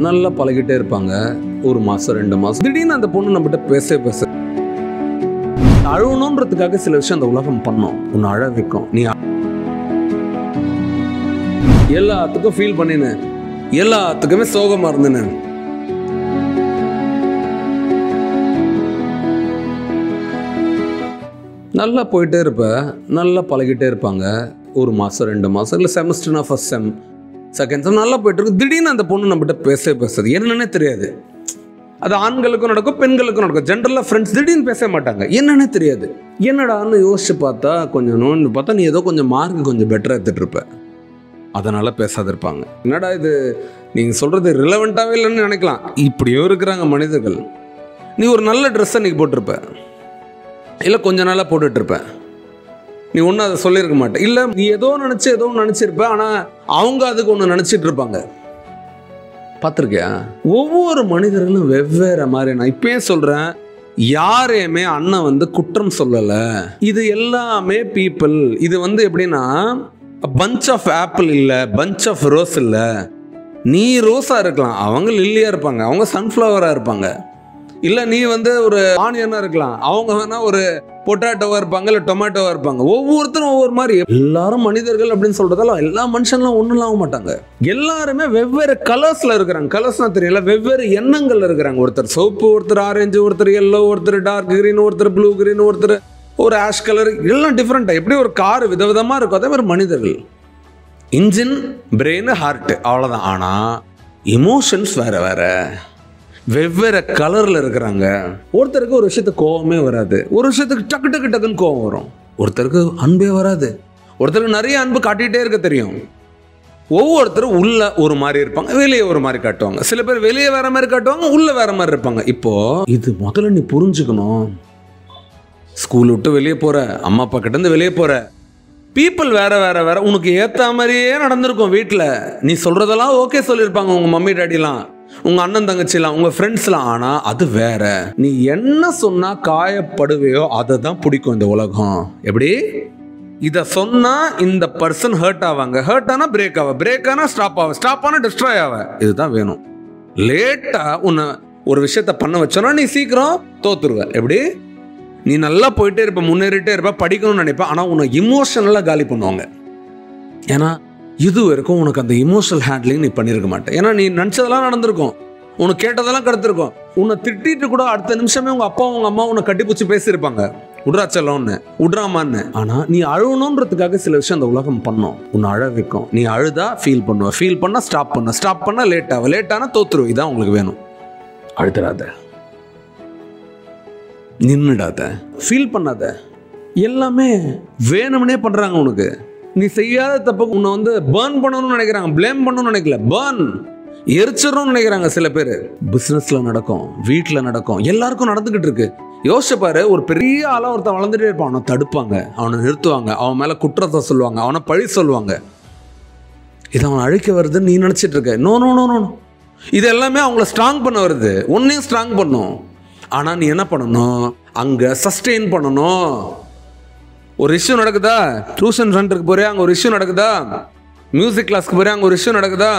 நல்லா பழகிட்டே இருப்பாங்க. ஒரு மாசம் 2 மாசம் திடீர்னு அந்த பொண்ணு நம்மகிட்ட பேச அழுவணுன்றதுக்காக சில விஷயம் அந்த உலகம் பண்ணும். உன்னை அழ வைக்கும். நீ எல்லாத்துக்கும் ஃபீல் பண்ணினு, எல்லாத்துக்குமே சோகமா இருந்துன்னு, நல்லா போயிட்டே இருப்ப, நல்லா பழகிட்டே இருப்பாங்க. ஒரு மாசம் 2 மாசம் இல்லை செமஸ்டர்னா ஃபர்ஸ்ட் செம் செகண்ட் செம் நல்லா போயிட்டு இருக்கு. திடீர்னு அந்த பொண்ணு நம்மகிட்ட பேசுறது என்னன்னே தெரியாது. அது ஆண்களுக்கும் நடக்கும், பெண்களுக்கும் நடக்கும். ஜென்ரலாக ஃப்ரெண்ட்ஸ் திடீர்னு பேச மாட்டாங்க, என்னன்னே தெரியாது. என்னடான்னு யோசிச்சு பார்த்தா, கொஞ்சம் நோண்டு பார்த்தா நீ ஏதோ கொஞ்சம் மார்க் கொஞ்சம் பெட்டராக எடுத்துட்டு இருப்ப, அதனால பேசாத இருப்பாங்க. என்னடா இது நீங்கள் சொல்கிறது ரிலவெண்ட்டாகவே இல்லைன்னு நினைக்கலாம். இப்படியும் இருக்கிறாங்க மனிதர்கள். நீ ஒரு நல்ல ட்ரெஸ்ஸை நீ போட்டிருப்ப, இல்லை கொஞ்ச நாளாக போட்டுட்ருப்பேன், நீ ஒன்றும் அதை சொல்லியிருக்க மாட்டேன். இல்லை நீ ஏதோ நினச்சிருப்ப, ஆனால் அவங்க அதுக்கு ஒன்று நினச்சிட்டு இருப்பாங்க. பார்த்துருக்கியா? ஒவ்வொரு மனிதர்களும் வெவ்வேறு மாதிரி. நான் இப்பயே சொல்கிறேன், யாரையுமே அண்ணன் குற்றம் சொல்லலை. இது எல்லாமே பீப்புள். இது எப்படின்னா பஞ்ச் ஆஃப் ஆப்பிள் இல்லை, பஞ்ச் ஆஃப் ரோஸ் இல்லை. நீ ரோஸாக இருக்கலாம், அவங்க லில்லியாக இருப்பாங்க, அவங்க சன்ஃப்ளவராக இருப்பாங்க. இல்லை நீ ஒரு ஆனியனாக இருக்கலாம், அவங்க வேணால் ஒரு பொட்டாட்டோவாக இருப்பாங்க, இல்லை டொமேட்டோவாக இருப்பாங்க. ஒவ்வொருத்தரும் ஒவ்வொரு மாதிரி. எல்லாரும் மனிதர்கள் அப்படின்னு சொல்கிறதால எல்லா மனுஷன்லாம் ஒன்றும் ஆக மாட்டாங்க. எல்லாருமே வெவ்வேறு கலர்ஸில் இருக்கிறாங்க. கலர்ஸ்னால் தெரியல, வெவ்வேறு எண்ணங்கள் இருக்கிறாங்க. ஒருத்தர் சோப்பு, ஒருத்தர் ஆரஞ்சு, ஒருத்தர் எல்லோ, ஒருத்தர் டார்க் கிரீன், ஒருத்தர் ப்ளூ கிரீன், ஒருத்தர் ஒரு ஆஷ் கலர். எல்லாம் டிஃப்ரெண்ட்டாக. எப்படி ஒரு கார் விதவிதமாக இருக்கும், அதே மாதிரி மனிதர்கள். இன்ஜின், பிரெயின், ஹார்ட்டு, அவ்வளோதான். ஆனால் எமோஷன்ஸ் வேறு வேறு, வெவ்வேறு கலரில் இருக்கிறாங்க. ஒருத்தருக்கு ஒரு விஷயத்துக்கு கோவமே வராது, ஒரு விஷயத்துக்கு டக்குன்னு கோவம் வரும். ஒருத்தருக்கு அன்பே வராது, ஒருத்தருக்கு நிறைய அன்பு காட்டிகிட்டே இருக்க தெரியும். ஒவ்வொருத்தரும் உள்ள ஒரு மாதிரி இருப்பாங்க, வெளியே ஒரு மாதிரி காட்டுவாங்க. சில பேர் வெளியே வேற மாதிரி காட்டுவாங்க, உள்ள வேற மாதிரி இருப்பாங்க. இப்போ இது முதல்ல நீ புரிஞ்சுக்கணும். ஸ்கூல் விட்டு வெளியே போற, அம்மா அப்பா கிட்டேருந்து வெளியே போற, பீப்புள் வேற வேற வேற. உனக்கு ஏற்ற மாதிரியே நடந்திருக்கும். வீட்டில் நீ சொல்றதெல்லாம் ஓகே சொல்லியிருப்பாங்க, உங்க மம்மி டாடிலாம், உங்க அண்ணன் தங்கச்சிலாம், உங்க ஃப்ரெண்ட்ஸ்லாம். ஆனால் அது வேற. நீ என்ன சொன்னா காயப்படுவையோ அதை தான் பிடிக்கும் இந்த உலகம். எப்படி? இதை சொன்னா இந்த பர்சன் ஹர்ட் ஆவாங்க, ஹர்ட் ஆனா பிரேக் ஆவ, பிரேக் ஆனா ஸ்டாப் ஆவ, ஸ்டாப் ஆனா டிஸ்ட்ராய் ஆவ. இதுதான் வேணும். லேட்டா உன்னை ஒரு விஷயத்த பண்ண வச்சோன்னா நீ சீக்கிரம் தோத்துருவ. எப்படி? நீ நல்லா போயிட்டே இருப்ப, முன்னேறிட்டே இருப்ப, படிக்கணும்னு நினைப்ப, ஆனால் உன்னை இமோஷனலாக காலி பண்ணுவாங்க. ஏன்னா இது வரைக்கும் உனக்கு அந்த இமோஷனல் ஹேண்ட்லிங் நீ பண்ணியிருக்க மாட்டேன். ஏன்னா நீ நினச்சதெல்லாம் நடந்திருக்கும், உனக்கு கேட்டதெல்லாம் கிடத்திருக்கும். உன்னை திட்டிட்டு கூட அடுத்த நிமிஷமே உங்கள் அப்பா உங்கள் அம்மா உன்னை கட்டிப்பிடிச்சி பேசியிருப்பாங்க, உட்ராச்சல்லோன்னு, உட்ராமான்னு. ஆனால் நீ அழுவணுன்றதுக்காக சில விஷயம் அந்த உலகம் பண்ணும். உன்னை அழ வைக்கும். நீ அழுதா ஃபீல் பண்ணுவ, ஃபீல் பண்ணால் ஸ்டாப் பண்ண, ஸ்டாப் பண்ணால் லேட் ஆகும், லேட்டானா தோத்துருவோம். இதான் உங்களுக்கு வேணும். அழுதுறாத, நின்னுடாத, ஃபீல் பண்ணாத. எல்லாமே வேணும்னே பண்றாங்க உனக்கு. நீ செய்யாத தப்புக்கு உன்னை பர்ன் பண்ணணும்னு நினைக்கிறாங்க, பிளேம் பண்ணணும்னு நினைக்கல, பர்ன் எரிச்சிடணும்னு நினைக்கிறாங்க. சில பேர் பிசினஸ்ல நடக்கும், வீட்டில் நடக்கும், எல்லாருக்கும் நடந்துகிட்டு இருக்கு. யோசிச்சு பாரு, ஒரு பெரிய ஆளா ஒருத்தன் வளர்ந்துட்டே இருப்பான், அவனை தடுப்பாங்க, அவனை நிறுத்துவாங்க, அவன் மேல குற்றத்தை சொல்லுவாங்க, அவனை பழி சொல்லுவாங்க. இது அவன் அழிக்க வருதுன்னு நீ நினைச்சிட்டு இருக்க. No no no no. இது எல்லாமே அவங்கள ஸ்ட்ராங் பண்ண வருது, ஒன்னையும் ஸ்ட்ராங் பண்ணும். ஆனால் நீ என்ன பண்ணணும், அங்கே சஸ்டெயின் பண்ணணும். ஒரு இஷ்யூ நடக்குதா, டியூஷன் சென்டருக்கு போறியா, அங்கே ஒரு இஷ்யூ நடக்குதா, மியூசிக் கிளாஸ்க்கு போறியா, அங்கே ஒரு இஷ்யூ நடக்குதா,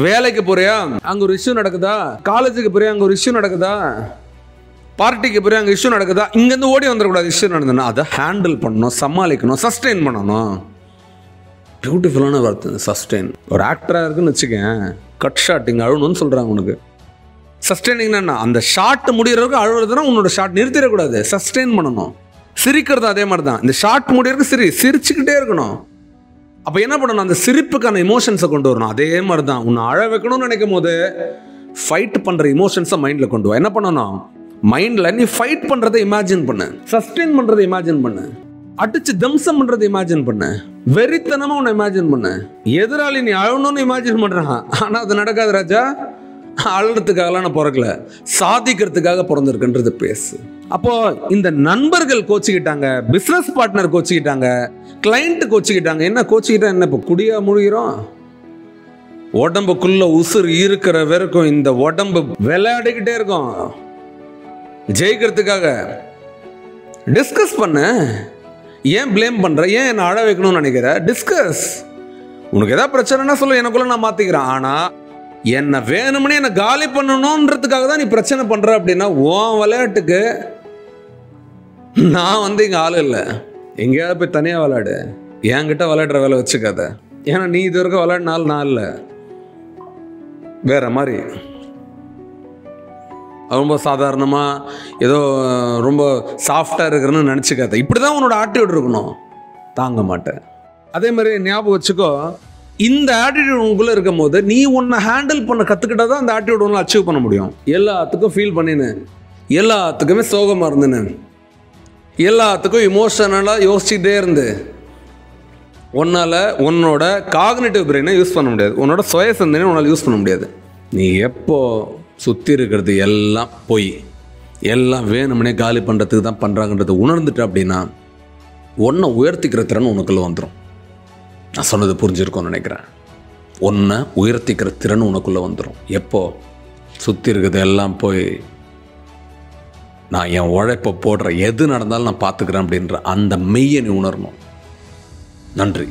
வேலைக்கு போறியா, அங்கே ஒரு இஷ்யூ நடக்குதா, காலேஜுக்கு போறியா, அங்கே ஒரு இஷ்யூ நடக்குதா, பார்ட்டிக்கு போறியா, அங்கே இஷ்யூ நடக்குதா. இங்கேருந்து ஓடி வந்துடக்கூடாது. இஷ்யூ நடந்ததுன்னா அதை ஹேண்டில் பண்ணணும், சமாளிக்கணும், சஸ்டெயின் பண்ணணும். பியூட்டிஃபுல்லான வார்த்தை சஸ்டெயின். ஒரு ஆக்டராக இருக்குன்னு வச்சுக்கேன், கட் ஷாட் இங்கே அழுணும்னு சொல்கிறாங்க உனக்கு. சஸ்டெயினிங்னா அந்த ஷாட் முடிகிறவருக்கு அழுகிறதுனா உன்னோட ஷாட் நிறுத்திடக்கூடாது, சஸ்டெயின் பண்ணணும். சிரிக்கிறது அதே மாதிரி தான். இந்த ஷாட் முடிகிறதுக்கு சிரிச்சுக்கிட்டே இருக்கணும். அப்போ என்ன பண்ணணும், அந்த சிரிப்புக்கான இமோஷன்ஸை கொண்டு வரணும். அதே மாதிரி தான் உன்னை அழ வைக்கணும்னு நினைக்கும் போது ஃபைட் பண்ணுற இமோஷன்ஸை மைண்டில் கொண்டு வா. என்ன பண்ணணும், மைண்டில் நீ ஃபைட் பண்ணுறதை இமேஜின் பண்ணு, சஸ்டெயின் பண்ணுறதை இமேஜின் பண்ணு, அடிச்சு தம்சம் பண்ணுறதை இமேஜின் பண்ணு, வெறித்தனமாக உன்னை இமேஜின் பண்ணு. எதிராளி நீ அழணும்னு இமேஜின் பண்ணுறான், ஆனால் அது நடக்காது ராஜா. அழுறதுக்காகலாம் நான் பிறக்கல, சாதிக்கிறதுக்காக பிறந்திருக்குன்றது பேசு. அப்போ இந்த நண்பர்கள் கோச்சிக்கிட்டாங்க, பிசினஸ் பார்ட்னர் கோச்சிக்கிட்டாங்க, கிளைண்ட் கோச்சிக்கிட்டாங்க. என்ன கோச்சிக்கிட்டா என்ன, இப்போ குடியா முழுகிறோம்? உடம்புக்குள்ள உசுறு இருக்கிற வரைக்கும் இந்த உடம்பு விளையாடிக்கிட்டே இருக்கும். ஜெயிக்கிறதுக்காக டிஸ்கஸ் பண்ணு. ஏன் பிளேம் பண்ற, ஏன் என்ன அழ வைக்கணும்னு நினைக்கிற? டிஸ்கஸ். உனக்கு ஏதாவது பிரச்சனைனா சொல்லு, எனக்குள்ள நான் மாத்திக்கிறேன். ஆனா என்னை வேணும்னே என்னை காலி பண்ணணுன்றதுக்காக தான் நீ பிரச்சனை பண்ணுற அப்படின்னா உன் விளையாட்டுக்கு நான் வந்து இங்கே ஆள் இல்லை. எங்கேயாவது போய் தனியாக விளையாடு, என்கிட்ட விளையாடுற வேலை வச்சுக்காத. ஏன்னா நீ இது வரைக்கும் விளையாடினாலும் நான் இல்லை, வேற மாதிரி ரொம்ப சாதாரணமாக ஏதோ ரொம்ப சாஃப்டாக இருக்கிறன்னு நினச்சிக்காத. இப்படி தான் உன்னோட ஆட்டிடியூட் இருக்கணும். தாங்க மாட்டேன். அதே மாதிரி ஞாபகம் வச்சுக்கோ, இந்த ஆட்டிடியூட் உங்களுக்குள்ளே இருக்கும் போது நீ உன்னை ஹேண்டில் பண்ண கற்றுக்கிட்டா தான் அந்த ஆட்டிடியூட் ஒன்று அச்சீவ் பண்ண முடியும். எல்லாத்துக்கும் ஃபீல் பண்ணினு, எல்லாத்துக்குமே சோகமாக இருந்துன்னு, எல்லாத்துக்கும் இமோஷனலாக யோசிச்சுட்டே இருந்து உன்னால் உன்னோட காக்னிட்டிவ் பிரெயினை யூஸ் பண்ண முடியாது. உன்னோட சுய சிந்தனை உன்னால் யூஸ் பண்ண முடியாது. நீ எப்போ சுற்றி இருக்கிறது எல்லாம் போய் எல்லாம் வேணும்னே காலி பண்ணுறதுக்கு தான் பண்ணுறாங்கன்றது உணர்ந்துட்டு அப்படின்னா ஒன்றை உயர்த்திக்கிற திறன் உனக்குள்ளே வந்துடும். நான் சொன்னது புரிஞ்சிருக்கோன்னு நினைக்கிறேன். ஒன்றை உயர்த்திக்கிற திறன் உனக்குள்ளே வந்துடும். எப்போ சுற்றி இருக்கிறது எல்லாம் போய் நான் என் உழைப்பை போடுற, எது நடந்தாலும் நான் பார்த்துக்கிறேன் அப்படின்ற அந்த மெய்யை நீ உணரணும். நன்றி.